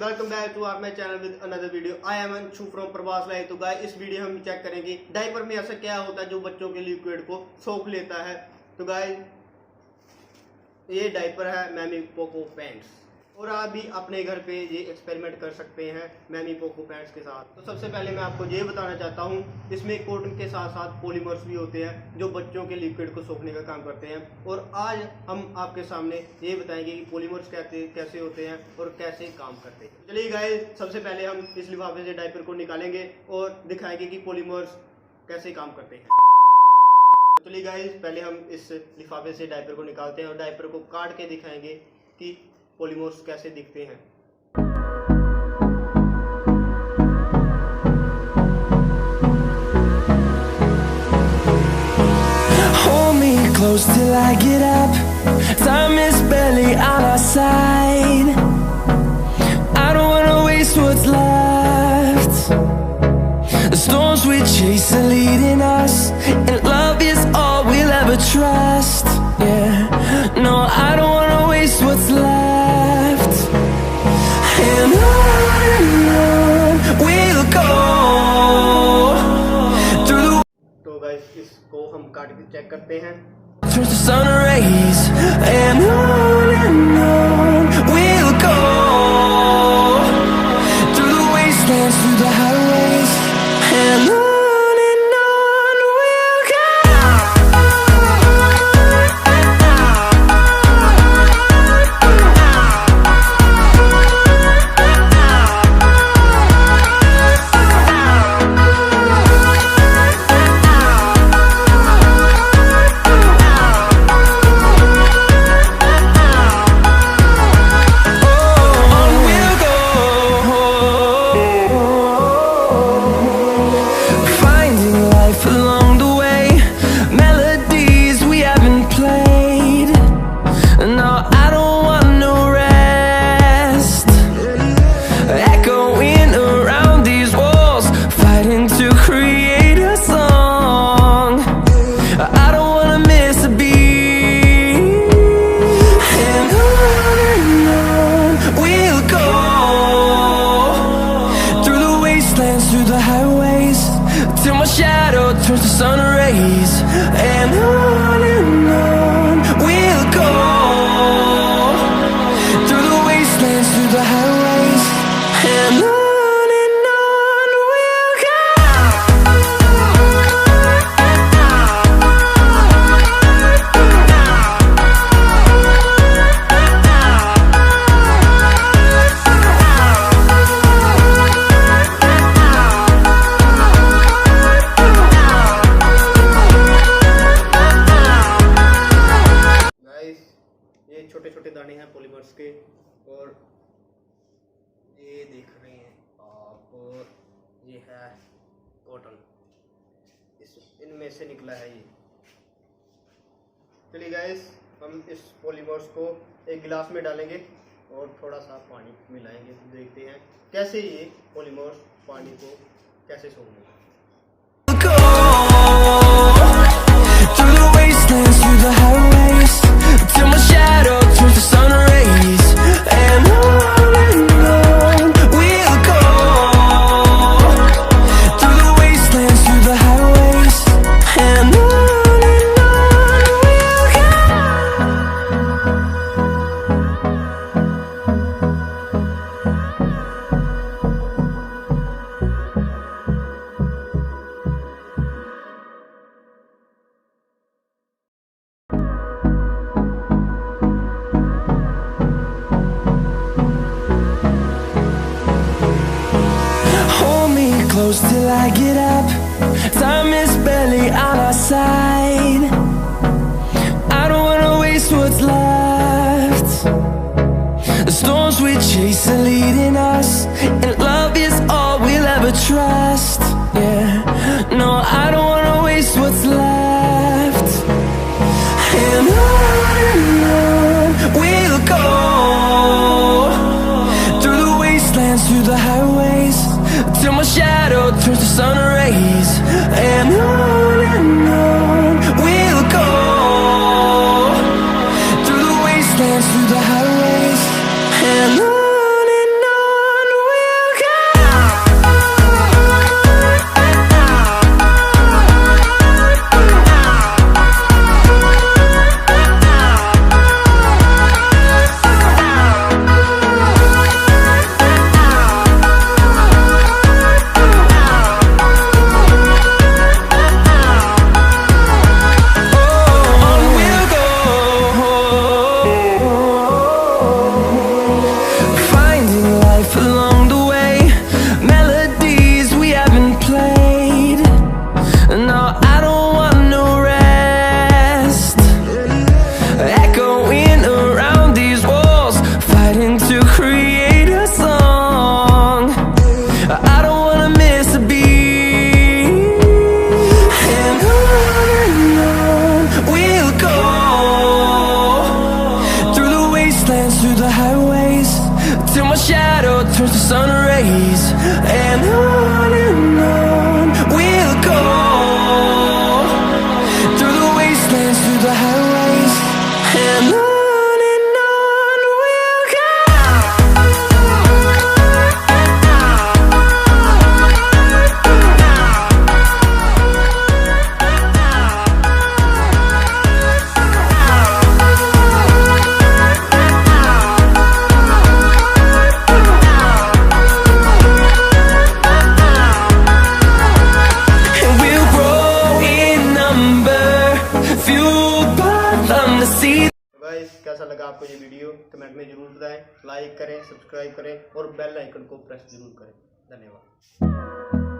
Welcome back to our my channel with another video. I am Anshu from Pravas life. तो guys इस video हम check करेंगे diaper में ऐसा क्या होता है जो बच्चों के लिक्विड को सोख लेता है। तो गाइस ये डायपर है मैमी पोको पैंट्स और आप भी अपने घर पे ये एक्सपेरिमेंट कर सकते हैं मैमी पोको पैंट्स के साथ। तो सबसे पहले मैं आपको ये बताना चाहता हूँ, इसमें कॉटन के साथ साथ पॉलीमर्स भी होते हैं जो बच्चों के लिक्विड को सोखने का काम करते हैं। और आज हम आपके सामने ये बताएंगे कि पॉलीमर्स कैसे होते हैं और कैसे काम करते हैं। चलिए गाइस, सबसे पहले हम इस लिफाफे से डायपर को निकालेंगे और दिखाएंगे कि पॉलीमर्स कैसे काम करते हैं। चलिए गाइस, पहले हम इस लिफाफे से डायपर को निकालते हैं और डायपर को काट के दिखाएंगे कि पॉलीमर्स कैसे दिखते हैं। Hold me close till I get up. Time is barely on our side. I don't wanna waste what's left. The storms we chase are leading us, and love is all we'll ever trust. Yeah, no, I don't wanna waste what's left. And on we'll go through the. तो guys इसको हम काट के check करते हैं। Turns to sun rays, and on we'll go through the wastelands, through the highways, and on we'll go. Through the highways, till my shadow turns to sun rays, and on we'll go through the wastelands, through the highways, and on we'll go. छोटे छोटे दाने हैं polymers के और ये देख रहे हैं आप, ये है कॉटन, इनमें से निकला है ये। चलिए गाइस, हम इस पॉलीमर्स को एक गिलास में डालेंगे और थोड़ा सा पानी मिलाएंगे। देखते हैं कैसे ये पॉलीमर्स पानी को कैसे सोखेंगे। Through the wastelands, through the highways, till my shadow turns to sun rays, and on we'll go through the wastelands, through the highways, and on we'll go. Close till I get up. Time is barely on our side. I don't wanna waste what's left. The storms we chase are leading us, and love is all we'll ever trust. Yeah, no, I don't wanna waste what's left. And on we'll go through the wastelands, through the highways, till my shadow turns to sun rays, and on we'll go through the wastelands, through the highways, and on wastelands, through the highways, till my shadow turns to sun rays. And on we'll go, through the wastelands, through the highways, and on we'll go. Guys कैसा लगा आपको ये video comment में जरूर बताएं, like करें, subscribe करें और बेल आइकन को प्रेस जरूर करें। धन्यवाद।